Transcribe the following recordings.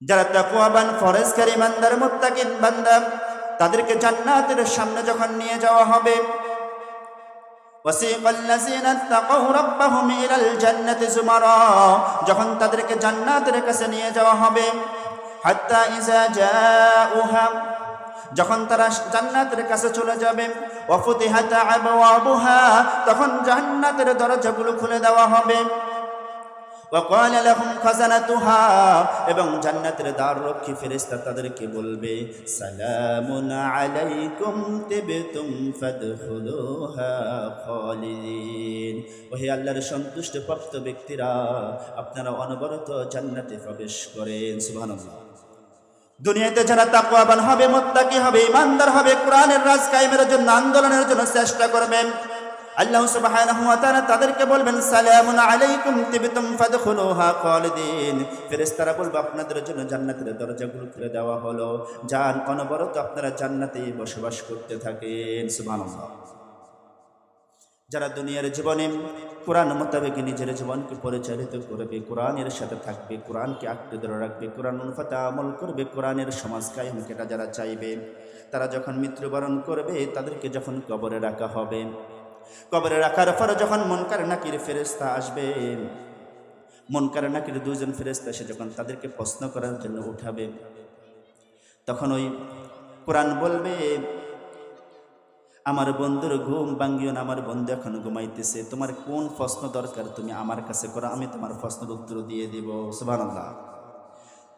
যারা তাকওয়াবান ফরজকারী ইমানদার মুত্তাকিন বান্দা, তাদেরকে জান্নাতের সামনে যখন নিয়ে যাওয়া হবে, ওয়াসিকাল লাযিনা তাকাউ রাব্বাহুম ইলাল জান্নাতি যুমারা, যখন তাদেরকে জান্নাতের কাছে নিয়ে যাওয়া হবে, হাত্তা ইযা জাউহা, যখন তারা জান্নাতের কাছে চলে যাবে, ওয়া ফুতিহাত আবওয়াবুহা, তখন জান্নাতের দরজাগুলো খুলে দেওয়া হবে, ওয়া ক্বালা লাহুম খাযানাতুহা, এবং জান্নাতের দ্বাররক্ষী ফেরেশতা তাদেরকে বলবে, সালামুন আলাইকুম তিবতুম ফাদখুলুহা খালিদিন। ওহে আল্লাহর সন্তুষ্ট প্রাপ্ত ব্যক্তিরা, আপনারা অনবরত জান্নাতে প্রবেশ করেন। সুবহানাল্লাহ। দুনিয়াতে যারা তাকওয়াবান হবে, মুত্তাকি হবে, ঈমানদার হবে, কোরআনের রাজ কায়েমের জন্য আন্দোলনের জন্য চেষ্টা করবেন, আল্লাহ সুবহানাহু ওয়া তাআলা তাদেরকে বলবেন, সালামুন আলাইকুম তিবতুম ফাদখুলুহা খালিদিন। ফেরেশতারা বলবে, আপনাদের জন্য জান্নাতের দরজাগুলো খুলে দেওয়া হলো, যান অনবরত আপনারা জান্নাতেই বসবাস করতে থাকেন। সুবহানাল্লাহ। যারা দুনিয়ার জীবনে কোরআন মোতাবেক নিজের জীবনকে পরিচালিত করবে, কোরআনের সাথে থাকবে, কোরআনকে আঁকড়ে ধরে রাখবে, কোরআন অনুপাতে আমল করবে, কোরআনের সমাজ কায়েম এটা যারা চাইবে, তারা যখন মৃত্যুবরণ করবে, তাদেরকে যখন কবরে রাখা হবে, কবরে রাখার পরে যখন মুনকার নাকির ফেরেশতা আসবে, মুনকার নাকির দুইজন ফেরেশতা এসে যখন তাদেরকে প্রশ্ন করার জন্য উঠাবে, তখন ওই কোরআন বলবে, আমার বন্ধুর ঘুম ভাঙ্গিও না, আমার বন্ধু এখন ঘুমাইতেছে, তোমার কোন প্রশ্ন দরকার তুমি আমার কাছে করো, আমি তোমার প্রশ্নের উত্তর দিয়ে দিব। সুবহানাল্লাহ।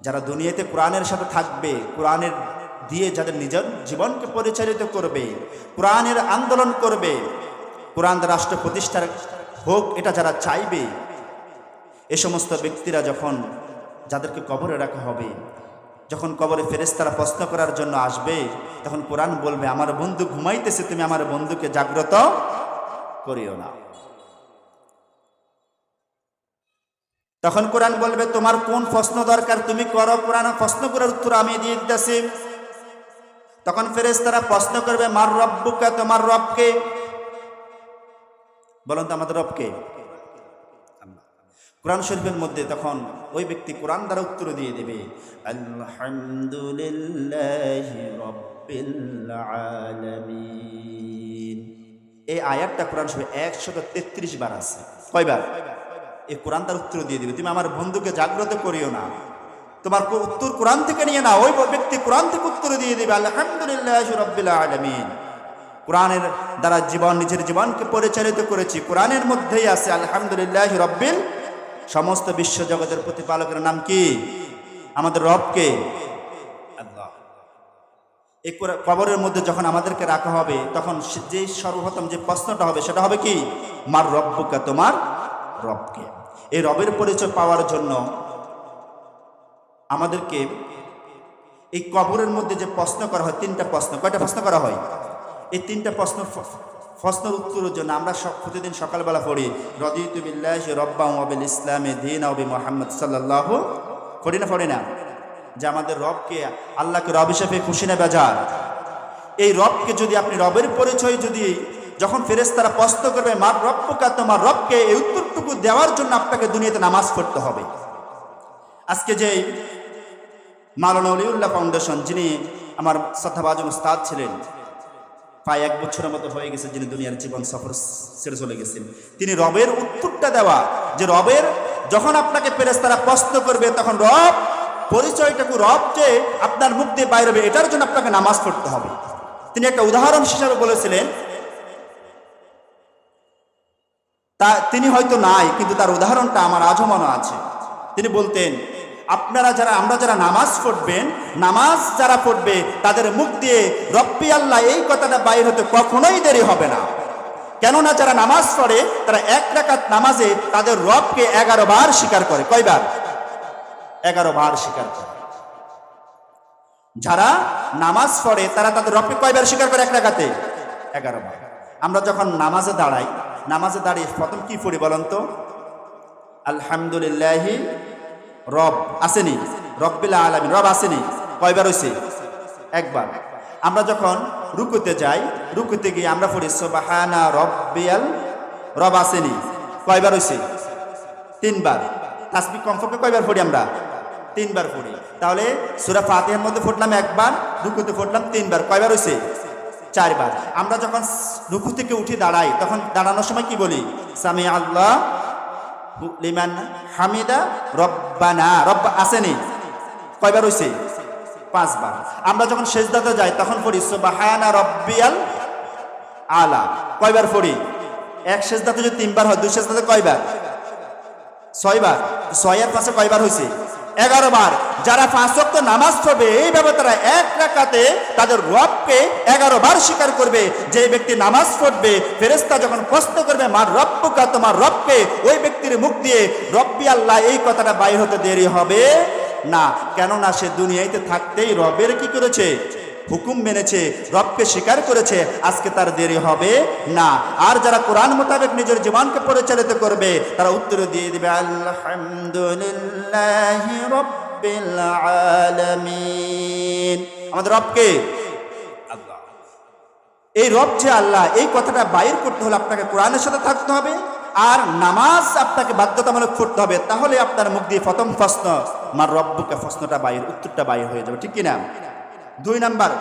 যারা দুনিয়াতে কোরআনের সাথে থাকবে, কোরআনের দিয়ে যাদের নিজের জীবনকে পরিচালিত করবে, কোরআনের আন্দোলন করবে, কোরআন রাষ্ট্র প্রতিষ্ঠার হোক এটা যারা চাইবে, এ সমস্ত ব্যক্তিরা যখন যাদেরকে কবরে রাখা হবে, যখন কবরে ফেরেশতারা প্রশ্ন করার জন্য আসবে, তখন কোরআন বলবে, আমার বন্ধু ঘুমাইতেছে, তুমি আমার বন্ধুকে জাগ্রত করিও না। তখন কোরআন বলবে, তোমার কোন প্রশ্ন দরকার তুমি করো, কোরআন প্রশ্ন করার উত্তর আমি দিয়ে দিতেছি। তখন ফেরেশতারা প্রশ্ন করবে, মার রব্বুকা, তোমার রবকে, বলুন তো আমাদের রবকে। কোরআন শরীফের মধ্যে তখন ওই ব্যক্তি কোরআন দ্বারা উত্তর দিয়ে দেবে, আলহামদুলিল্লাহি রাব্বিল আলামিন। এই আয়াতটা কোরআন শরীফে 133 বার আছে। কয়বার? এই কোরআন তার উত্তর দিয়ে দিবে, তুমি আমার বন্ধুকে জাগ্রত করিও না, তোমার উত্তর কোরআন থেকে নিয়ে না। ওই ব্যক্তি কোরআন থেকে উত্তর দিয়ে দিবে, আলহামদুলিল্লাহি রাব্বিল আলামিন। কোরআনের দ্বারা নিজের জীবনকে পরিচালিত করেছি, কোরআনের মধ্যেই আছে আলহামদুলিল্লাহি রাব্বিল, সমস্ত বিশ্ব জগতের প্রতিপালকের নাম কি? আমাদের রবকে, আল্লাহ। এই কবরের মধ্যে যখন আমাদেরকে রাখা হবে, তখন যে সর্বপ্রথম যে প্রশ্নটা হবে সেটা হবে কি? মার রব্বুকা, তোমার রবকে। এই রবের পরিচয় পাওয়ার জন্য আমাদেরকে এই কবরের মধ্যে যে প্রশ্ন করা হয়, 3টা প্রশ্ন। কয়টা প্রশ্ন করা হয়? এই 3টা প্রশ্নের উত্তরের জন্য আমরা প্রতিদিন সকালবেলা পড়ি, রাদিতু বিল্লাহি রাব্বান ওয়া বিল ইসলামি দীনান ওয়া বিমুহাম্মদ সাল্লাল্লাহু, পড়ি না? যে আমাদের রবকে, আল্লাহকে রব হিসেবে খুশি না বেজার? এই রবকে যদি আপনি রবের পরিচয় যদি যখন ফেরেশতারা প্রশ্ন করবে, মার রব্বুকা, তোমার রবকে, এই উত্তরটুকু দেওয়ার জন্য আপনাকে দুনিয়াতে নামাজ পড়তে হবে। আজকে যে মাওলানা ওলিউল্লাহ ফাউন্ডেশন, যিনি আমার শ্রদ্ধাভাজন উস্তাদ ছিলেন, প্রায় 1 বছরের মতো হয়ে গেছে, যিনি দুনিয়ার জীবন সফর ছেড়ে চলে গেছেন, তিনি রবের উত্তরটা দেওয়া, যে রবের যখন আপনাকে ফেরেশতারা প্রশ্ন করবে, তখন রব পরিচয়টুকু, রব যে আপনার মুখ দিয়ে বাইরে হবে, এটার জন্য আপনাকে নামাজ পড়তে হবে। তিনি একটা উদাহরণ হিসাবে বলেছিলেন, তিনি হয়তো নাই, কিন্তু তার উদাহরণটা আমার আজও মনে আছে। তিনি বলতেন, আমরা যারা নামাজ পড়বেন, নামাজ যারা পড়বে, তাদের মুখ দিয়ে রব্বি আল্লাহ এই কথাটা বাইর হতে কখনোই দেরি হবে না। কেননা যারা নামাজ পড়ে, তারা 1 রাকাত নামাজে তাদের রবকে 11 বার স্বীকার করে। কয়বার? 11 বার স্বীকার করে। যারা নামাজ পড়ে, তারা তাদের রবকে কয়বার স্বীকার করে? 1 রাকাতে 11 বার। আমরা যখন নামাজে দাঁড়াই, নামাজে দাঁড়িয়ে প্রথম কি পড়ি বলেন তো? আলহামদুলিল্লাহি রব আসেনি, রব্বিল আলামিন, রব আসেনি। কয়বার হইছে? 1 বার। আমরা যখন রুকুতে যাই, রুকুতে গিয়ে আমরা পড়ি সুবহানা রব্বিয়াল, রব আসেনি। কয়বার হইছে? 3 বার। তাসবিহ কমপক্ষে কয়বার পড়ি আমরা? 3 বার পড়ি। তাহলে সূরা ফাতিহার মধ্যে ফুটলাম 1 বার, রুকুতে ফুটলাম 3 বার, কয়বার হয়েছে? 4 বার। আমরা যখন রুকু থেকে উঠি দাঁড়াই, তখন দাঁড়ানোর সময় কি বলি? সামি আল্লাহ লিমান হামিদা রব্বানা, রব্বা আসেনি, কয়বার হয়েছে? 5 বার। আমরা যখন সেজদাতে যাই তখন পড়ি সুবহানা রব্বিয়াল আলা, কয়বার পড়ি? এক সেজদাতে যদি 3 বার হয়, 2 সেজদাতে কয়বার? 6 বার। 6 আর 5 কয়বার হয়েছে? 11 বার। যারা 5 ওয়াক্ত নামাজ পড়বে এইভাবে তারা এক রাকাতে তাদের রবকে 11 বার স্বীকার করবে। যে ব্যক্তি নামাজ পড়বে, ফেরেশতা যখন প্রশ্ন করবে মার রব্বুকা, তোমার রবকে, ওই ব্যক্তির মুখ দিয়ে রব্বি আল্লাহ এই কথাটা বাইর হতে দেরি হবে না। কেননা সে দুনিয়াতে থাকতেই রবের কি করেছে? হুকুম মেনেছে, রবকে স্বীকার করেছে, আজকে তার দেরি হবে না। আর যারা কোরআন মোতাবেক নিজের জীবনকে পরিচালিত করবে তারা উত্তর দিয়ে দিবে আলহামদুলিল্লাহি রাব্বিল আলামিন। আমাদের রবকে আল্লাহ, এই রব যে আল্লাহ, এই কথাটা বাইর করতে হলে আপনাকে কোরআনের সাথে থাকতে হবে, আর নামাজ আপনাকে বাধ্যতামূলক পড়তে হবে। তাহলে আপনার মুখ দিয়ে প্রথম প্রশ্ন মার রব্বুকে, প্রশ্নটা বাইর, উত্তরটা বাইর হয়ে যাবে, ঠিক কিনা? 2 নাম্বার,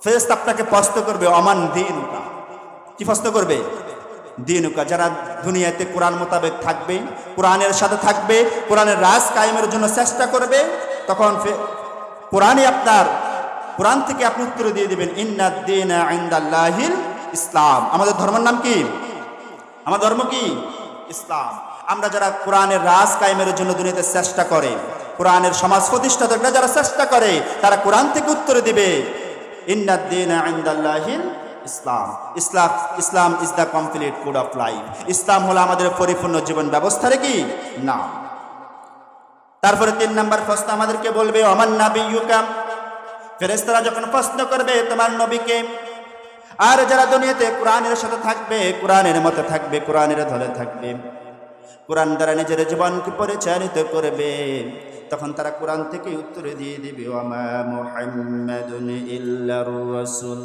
ফেরেশতা আপনাকে প্রশ্ন করবে অমান দীনুকা, কি প্রশ্ন করবে? দীনুকা। যারা দুনিয়াতে কোরআন মোতাবেক থাকবে, কোরআনের সাথে থাকবে, কোরআনের রাজ কায়েমের জন্য চেষ্টা করবে, তখন কোরআন থেকে আপনি উত্তর দিয়ে দিবেন ইন্নাদ দীনা ইনদাল্লাহিল ইসলাম। আমাদের ধর্মের নাম কি? আমার ধর্ম কি? ইসলাম। আমরা যারা কোরআনের রাজ কায়েমের জন্য দুনিয়াতে চেষ্টা করে, কোরআনের সমাজ প্রতিষ্ঠাতা যারা চেষ্টা করে, তারা কোরআন থেকে উত্তর দিবে ইন্নাদ দীনা ইনদাল্লাহিল ইসলাম। Islam is the complete code of life. ইসলাম হলো আমাদের পরিপূর্ণ জীবন ব্যবস্থার কি না। তারপরে 3 নাম্বার প্রশ্ন আমাদেরকে বলবে ওমান নাবিয়্যুকা। ফেরেশতারা যখন প্রশ্ন করবে তোমার নবীকে, আর যারা দুনিয়াতে কোরআনের সাথে থাকবে, কোরআনের মতো থাকবে, কোরআনের ধরে থাকবে, কোরআন দ্বারা নিজের জীবনকে পরিচালিত করবে, তখন তারা কোরআন থেকে উত্তর দিয়ে দিবে ওয়ামা মুহাম্মাদুন ইল্লার রাসূল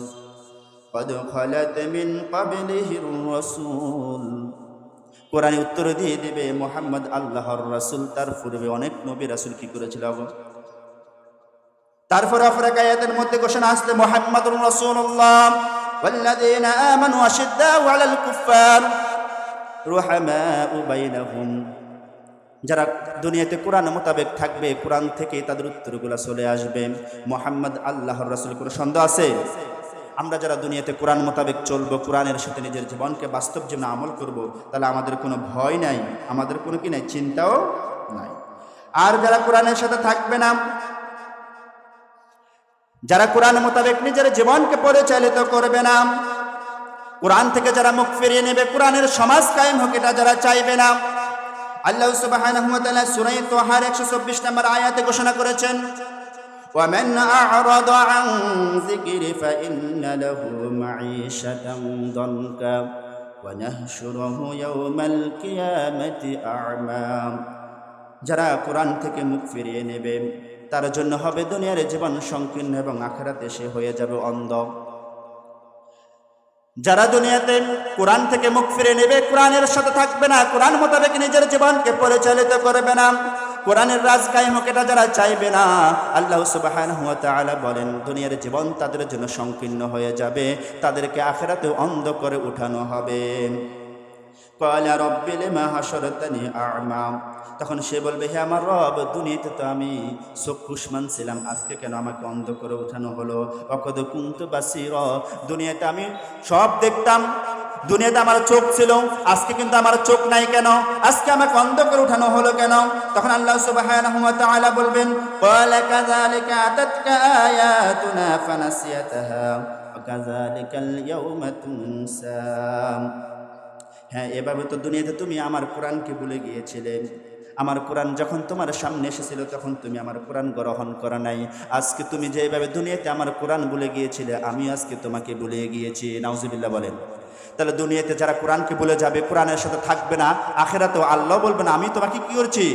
ক্বাদ খালাত মিন ক্বাবলিহির রাসূল। কোরআনে উত্তর দিয়ে দিবে মুহাম্মদ আল্লাহর রাসূল, তার পূর্বে অনেক নবী রাসূল কি করেছিল। তারপরে আয়াতের মধ্যে ঘোষণা আসলে মুহাম্মাদুর রাসূলুল্লাহ ওয়াল্লাযীনা আমানু আশিদ্দাউ আলাল কুফফার রুহামাউ বাইনাহুম। যারা দুনিয়াতে কোরআন মোতাবেক থাকবে, কোরআন থেকে তাদের উত্তরগুলো চলে আসবে। মুহাম্মদ আল্লাহর রাসূল, কোনো সন্দেহ আছে? আমরা যারা দুনিয়াতে কোরআন মোতাবেক চলবো, কোরআনের সাথে নিজের জীবনকে বাস্তব জীবনে আমল করব, তাহলে আমাদের কোনো ভয় নাই, আমাদের কোনো কি নাই, চিন্তাও নাই। আর যারা কোরআনের সাথে থাকবে না, যারা কোরআন মোতাবেক নিজের জীবনকে পরিচালিত করবে না, কোরআন থেকে যারা মুখ ফিরিয়ে নেবে, কোরআনের সমাজ কায়েম হোক এটা যারা চাইবে না, আল্লাহ সুবহানাহু ওয়া তাআলা সূরা তাহার 124 নম্বর আয়াতে ঘোষণা করেছেন ওয়ামান আ'রাদা আন যিকরি ফাইন্না লাহু মাঈশাতান দানকা ওয়া নাহশুরুহু ইয়াওমাল কিয়ামাতি আ'মা। যারা কোরআন থেকে মুখ ফিরিয়ে নেবে তার জন্য হবে দুনিয়ার জীবন সংকীর্ণ এবং আখিরাতে সে হয়ে যাবে অন্ধ। যারা দুনিয়াতে কোরআন থেকে মুখ ফিরে নেবে, কোরআনের সাথে থাকবে না, কোরআন মোতাবেক নিজের জীবনকে পরিচালিত করবে না, কোরআনের রাজ কায়েম হোক এটা যারা চাইবে না, আল্লাহ সুবহানাহু ওয়া তাআলা বলেন দুনিয়ার জীবন তাদের জন্য সংকীর্ণ হয়ে যাবে, তাদেরকে আখিরাতে অন্ধ করে উঠানো হবে। ক্বালা রাব্বি লিমা হাশারতানি আ'মা। তখন সে বলবে হে আমার রব, দুনিয়াতে তো আমি চক্ষুষ্মান ছিলাম, আজকে কেন আমাকে অন্ধ করে উঠানো হলো? ওয়াকাদ কুনতু বাসীরা। দুনিয়াতে আমি সব দেখতাম, দুনিয়াতে আমার চোখ ছিল, আজকে কিন্তু আমার চোখ নাই কেন? আজকে আমাকে অন্ধ করে উঠানো হলো কেন? তখন আল্লাহ সুবহানাহু ওয়া তাআলা বলবেন ক্বালা কাযালিকা আতাতকা আয়াতুনা ফানাসিয়াতাহা ওয়া কাযালিকাল ইয়াওমা তুনসা। হ্যাঁ, এভাবে তো দুনিয়াতে তুমি আমার কোরআনকে ভুলে গিয়েছিলে। আমার কোরআন যখন তোমার সামনে এসেছিল তখন তুমি আমার কোরআন গ্রহণ করা নাই। আজকে তুমি যেভাবে দুনিয়াতে আমার কোরআন ভুলে গিয়েছিলে, আমি আজকে তোমাকে ভুলে গিয়েছি। নাউজুবিল্লাহ বলেন। তাহলে দুনিয়াতে যারা কোরআনকে ভুলে যাবে, কোরআনের সাথে থাকবে না, আখিরাতেও আল্লাহ বলবেন আমি তোমাকে কি করছি?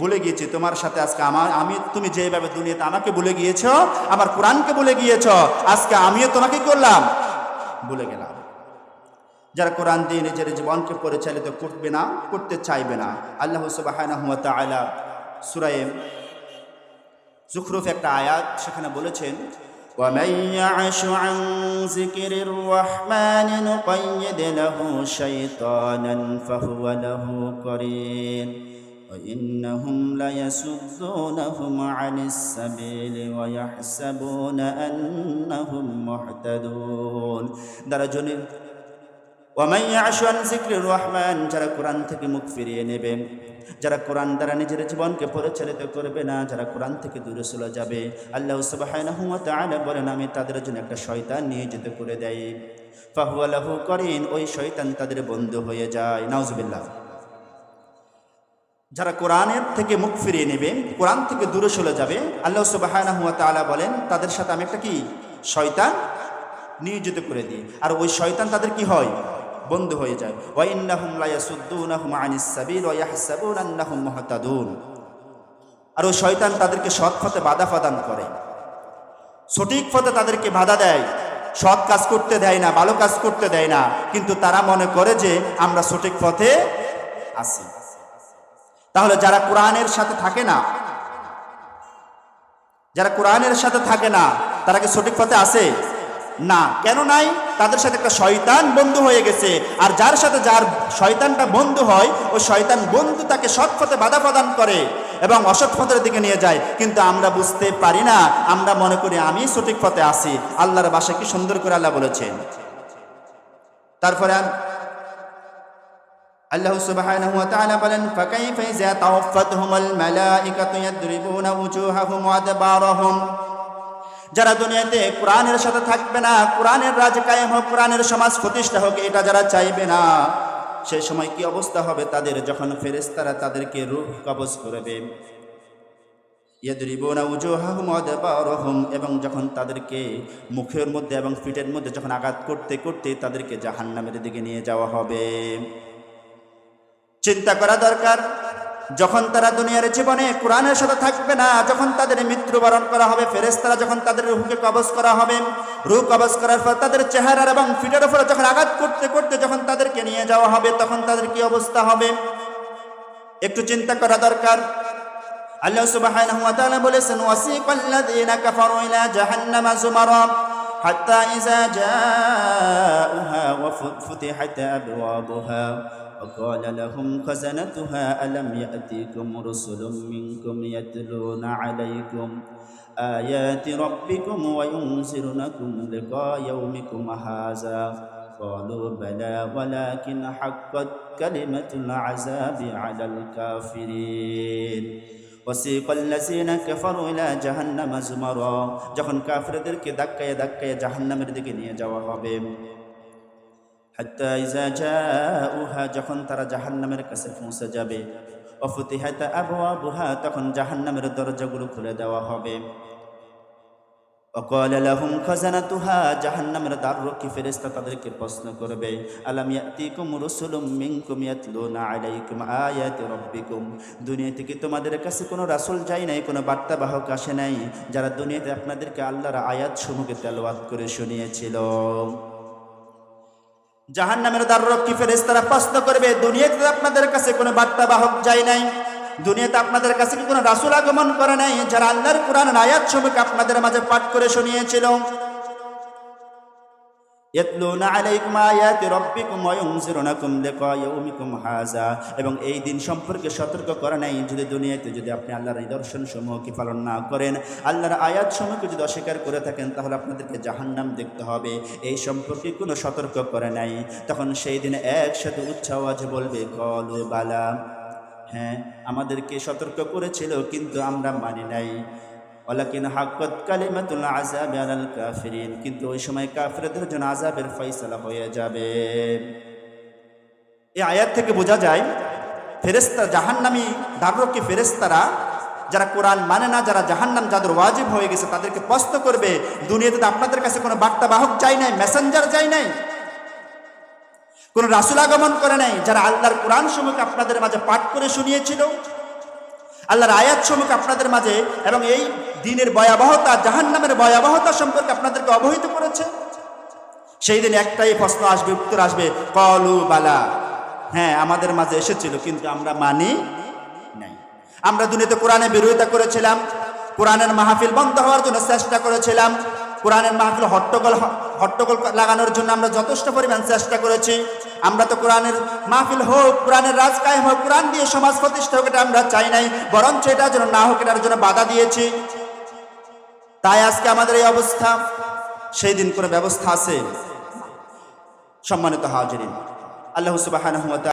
ভুলে গিয়েছি। তোমার সাথে আজকে তুমি যেভাবে দুনিয়াতে আমাকে ভুলে গিয়েছ, আমার কোরআনকে ভুলে গিয়েছ, আজকে আমিও তোমাকে কি করলাম? ভুলে গেলাম। যারা কোরআন দিয়ে নিজের জীবনকে পরিচালিত করবে না, করতে চাইবে না। আল্লাহ সুবহানাহু ওয়া তাআলা সূরা যুখরুফ একটা আয়াত, সেখানে বলেছেন, وَمَن يَعْشُ عَن ذِكْرِ الرَّحْمَنِ نُقَيِّضْ لَهُ شَيْطَانًا فَهُوَ لَهُ قَرِينٌ وَإِنَّهُمْ لَيَصُدُّونَهُمْ عَنِ السَّبِيلِ وَيَحْسَبُونَ أَنَّهُمْ مُهْتَدُونَ। ওয়ামান ইয়াশু আন যিকরির রহমান, যারা কোরআন থেকে মুখ ফিরিয়ে নেবে, যারা কোরআন দ্বারা নিজের জীবনকে পরিচালিত করবে না, যারা কোরআন থেকে দূরে চলে যাবে, আল্লাহ সুবহানাহু ওয়া তাআলা বলেন আমি তাদের জন্য একটা শয়তান নিয়োজিত করে দেই। ফাহুয়া লাহু করিন, ওই শয়তান তাদের বন্ধু হয়ে যায়। নাউজুবিল্লাহ। যারা কোরআনের থেকে মুখ ফিরিয়ে নেবে, কোরআন থেকে দূরে চলে যাবে, আল্লাহ সুবহানাহু ওয়া তাআলা বলেন তাদের সাথে আমি একটা কি শয়তান নিয়োজিত করে দিই, আর ওই শয়তান তাদের কি হয়, বন্ধু হয়ে যায়। ওয়া ইন্নাহুম লা ইয়াসুদ্দুনাহুম আনিস সাবিল ওয়া ইয়াহসাবুনা আন্নাহুম মুহতাদুন, আর ওই শয়তান তাদেরকে সৎ পথে বাধা প্রদান করে, সঠিক পথে তাদেরকে বাধা দেয়, সৎ কাজ করতে দেয় না, ভালো কাজ করতে দেয় না, কিন্তু তারা মনে করে যে আমরা সঠিক পথে আছি। তাহলে যারা কোরআনের সাথে থাকে না, যারা কোরআনের সাথে থাকে না, তারা কি সঠিক পথে আছে? না। কেন নাই? তাদের সাথে একটা শয়তান বন্ধু হয়ে গেছে, আর যার সাথে যার শয়তানটা বন্ধু হয়, ওই শয়তান বন্ধু তাকে সৎ পথে বাধা প্রদান করে এবং অসৎ পথের দিকে নিয়ে যায়। কিন্তু আমরা বুঝতে পারি না, আমরা মনে করি আমি সঠিক পথে আছি। আল্লাহর ভাষা কি সুন্দর করে আল্লাহ বলেছেন। তারপরে আল্লাহ সুবহানাহু ওয়া তাআলা বলেন, ফাকাইফা ইযা তাওয়াফাতহুমুল মালাইকাতু ইয়াদরিবুনা উজুহাহুম ওয়া আদবারহুম, যারা দুনিয়াতে কোরআনের সাথে থাকবে না, কোরআনের রাজ কায়েম হোক, কোরআনের সমাজ প্রতিষ্ঠা হোক, এটা যারা চাইবে না, সেই সময় কি অবস্থা হবে তাদের, যখন ফেরেশতারা তাদেরকে রূহ কবজ করবে। ইয়াদরিবুনা উজুহাহুম ওয়া আদবারহুম, এবং যখন তাদেরকে মুখের মধ্যে এবং পিঠের মধ্যে যখন আঘাত করতে করতে তাদেরকে জাহান্নামের দিকে নিয়ে যাওয়া হবে। চিন্তা করা দরকার, যখন তারা দুনিয়ার জীবনে কোরআনের সাথে থাকবে না, যখন তাদের মৃত্যুবরণ করা হবে, ফেরেশতারা যখন তাদের রূহকে কবজ করা হবে, রূহ কবজ করার পর তাদের চেহারার এবং পিঠের উপরে যখন আঘাত করতে করতে যখন তাদেরকে নিয়ে যাওয়া হবে, তখন তাদের কি অবস্থা হবে একটু চিন্তা করা দরকার। আল্লাহ সুবহানাহু ওয়া তাআলা বলেছেন, ওয়াসিকাল্লাযীনা কাফারু ইলা জাহান্নামা যুমারা হাত্তা ইযা জাউহা ওয়া ফুতিহাত আবওয়াবুহা وقال لهم خزنتها ألم يأتكم رسل منكم يتلون عليكم آيات ربكم وينذرونكم لقاء يومكم هذا قالوا بلى ولكن حقت كلمة العذاب على الكافرين وسيق الذين كفروا إلى جهنم زمرا, যখন কাফিরদেরকে ধাক্কায় ধাক্কায় জাহান্নামের দিকে নিয়ে যাওয়া হবে, হাত্তা ইযা জাউহা, যখন তারা জাহান্নামের কাছে পৌঁছে যাবে, ওয়াফুতিহাত আবওয়াবুহা, তখন জাহান্নামের দরজাগুলো খুলে দেওয়া হবে। ওয়াকালা লাহুম খাজানাতুহা, জাহান্নামের দ্বাররক্ষী ফেরেশতা তাদেরকে প্রশ্ন করবে, আলাম ইয়াতিকুম রাসূলুম মিনকুম ইয়াতলুনা আলাইকুম আয়াতি রাব্বিকুম, দুনিয়াতে কি তোমাদের কাছে কোনো রাসূল যায় নাই, কোনো বার্তাবাহক আসে নাই, যারা দুনিয়াতে আপনাদেরকে আল্লাহর আয়াত সমূহকে তেলাওয়াত করে শুনিয়েছিল। জাহান্নামের দ্বাররক্ষী ফেরেশতারা প্রশ্ন করবে, দুনিয়াতে আপনাদের কাছে কোনো বার্তাবাহক যায় নাই, দুনিয়াতে আপনাদের কাছে কি কোনো রাসূল আগমন করে নাই, যারা আল্লাহর কোরআনের আয়াতসমূহকে আপনাদের মাঝে পাঠ করে শুনিয়েছিল। ইয়াতলুনা আলাইকুম আয়াতি রাব্বিকুম ওয়া ইউনজিরুনাকুম লিকা ইয়াউমিকুম হাযা, এবং এই দিন সম্পর্কে সতর্ক করে নাই, যদি দুনিয়াতে যদি আপনি আল্লাহর নিদর্শন সমূহকে পালন না করেন, আল্লাহর আয়াত সমূহকে যদি অস্বীকার করে থাকেন, তাহলে আপনাদেরকে জাহান্নাম দেখতে হবে, এই সম্পর্কে কোনো সতর্ক করে নাই। তখন সেই দিন একসাথে উচ্চ আওয়াজে বলবে, ক্বালু বালা, হ্যাঁ আমাদেরকে সতর্ক করেছিল কিন্তু আমরা মানি নাই, ওয়ালাকিন হাক্কাত কালিমাতুল আযাবি আলাল কাফিরিন, কিন্তু ওই সময় কাফিরদের জন্য আযাবের ফয়সালা হয়ে যাবে। এই আয়াত থেকে বোঝা যায় ফেরেশতা, জাহান্নামী দ্বাররক্ষী ফেরেশতারা যারা কোরআন মানে না, যারা জাহান্নাম যাদের ওয়াজিব হয়ে গেছে, তাদেরকে প্রশ্ন করবে, দুনিয়াতে তো আপনাদের কাছে কোনো বার্তাবাহক যায় নাই, মেসেঞ্জার যায় নাই, কোন রাসূল আগমন করে নাই, যারা আল্লাহর কোরআন সমূহকে আপনাদের মাঝে পাঠ করে শুনিয়েছিল, আল্লাহর আয়াত সমূহকে আপনাদের মাঝে এবং এই দিনের ভয়াবহতা, জাহান্নামের ভয়াবহতা সম্পর্কে আপনাদেরকে অবহিত করেছে। সেই দিন একটাই প্রশ্ন আসবে, উত্তর আসবে, কলু বালা, হ্যাঁ আমাদের মাঝে এসেছিল কিন্তু আমরা মানি নাই। আমরা দুনিয়াতে কোরআনের বিরোধিতা করেছিলাম, কোরআনের মাহফিল বন্ধ হওয়ার জন্য চেষ্টা করেছিলাম, কোরআনের মাহফিল হট্টগোল লাগানোর জন্য আমরা যথেষ্ট পরিমাণ চেষ্টা করেছি। আমরা তো কোরআনের মাহফিল হোক, কোরআনের রাজ কায়েম হোক, কোরআন দিয়ে সমাজ প্রতিষ্ঠা হোক, এটা আমরা চাই নাই, বরঞ্চ এটার জন্য না হোক এটার জন্য বাধা দিয়েছি। তাই আজকে আমাদের এই অবস্থা। সেই দিন কোনো ব্যবস্থা আছে? সম্মানিত হাজিরিন, আল্লাহ সুবহানাহু ওয়া তাআলা